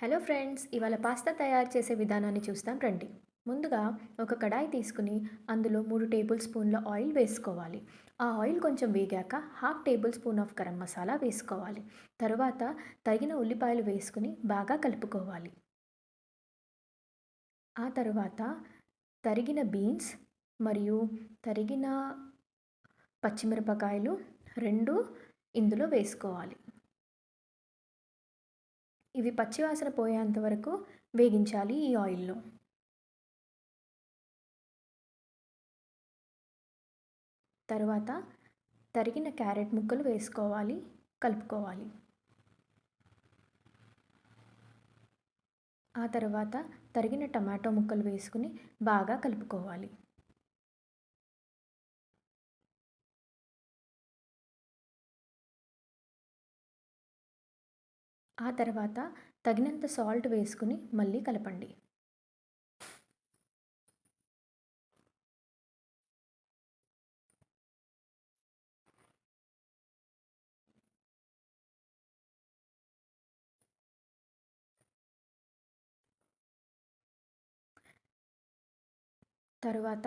Hello friends, ఇవాళ pasta తయారు చేసే విధానాన్ని చూస్తాం రండి. ముందుగా ఒక కడాయి తీసుకుని అందులో 3 టేబుల్ స్పూన్ల ఆయిల్ వేసుకోవాలి. ఆ ఆయిల్ కొంచెం వేగాక half table spoon of garam masala వేసుకోవాలి. తరువాత తరిగిన ఉల్లిపాయలు వేసుకుని బాగా కలుపుకోవాలి. ఆ తరువాత తరిగిన బీన్స్ మరియు తరిగిన పచ్చిమిరపకాయలు 2 ఇందులో వేసుకోవాలి. ఇవి పచ్చివాసన పోయేంత వరకు వేగించాలి ఈ ఆయిల్‌లో. తరువాత తరిగిన క్యారెట్ ముక్కలు వేసుకోవాలి, కలుపుకోవాలి. ఆ తర్వాత తరిగిన టమాటో ముక్కలు వేసుకుని బాగా కలుపుకోవాలి. ఆ తర్వాత తగినంత సాల్ట్ వేసుకుని మళ్ళీ కలపండి. తరువాత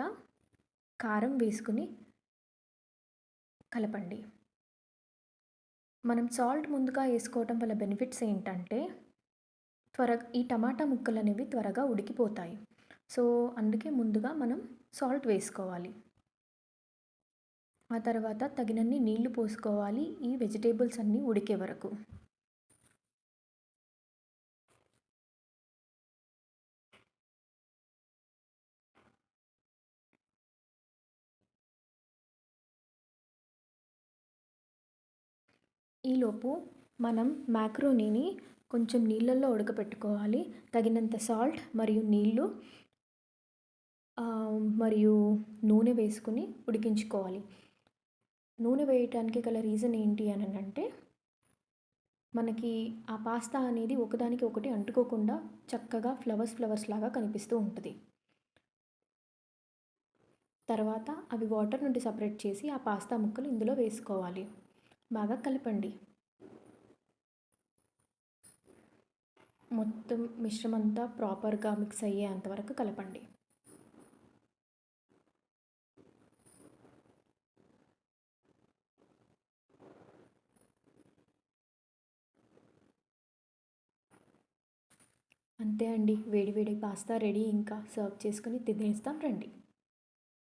కారం వేసుకుని కలపండి. మనం సాల్ట్ ముందుగా ఏసుకోవటం వల్ల బెనిఫిట్స్ ఏంటంటే, ఈ టమాటా ముక్కలనేవి త్వరగా ఉడికిపోతాయి. సో, అందుకే ముందుగా మనం సాల్ట్ వేసుకోవాలి. ఆ తర్వాత తగినన్ని నీళ్లు పోసుకోవాలి ఈ వెజిటేబుల్స్ అన్నీ ఉడికే వరకు. ఈలోపు మనం మాక్రోనీని కొంచెం నీళ్ళల్లో ఉడకపెట్టుకోవాలి. తగినంత సాల్ట్ మరియు నీళ్ళు మరియు నూనె వేసుకొని ఉడికించుకోవాలి. నూనె వేయటానికి గల రీజన్ ఏంటి అనంటే, మనకి ఆ పాస్తా అనేది ఒకదానికి ఒకటి అంటుకోకుండా చక్కగా ఫ్లవర్స్ లాగా కనిపిస్తూ ఉంటది. తర్వాత అవి వాటర్ నుండి సెపరేట్ చేసి ఆ పాస్తా ముక్కలు ఇందులో వేసుకోవాలి. బాగా కలపండి. మొత్తం మిశ్రమంతా ప్రాపర్‌గా మిక్స్ అయ్యేంత వరకు కలపండి. అంతే అండి. వేడి వేడి పాస్తా రెడీ. ఇంకా సర్వ్ చేసుకొని తినేస్తాం రండి.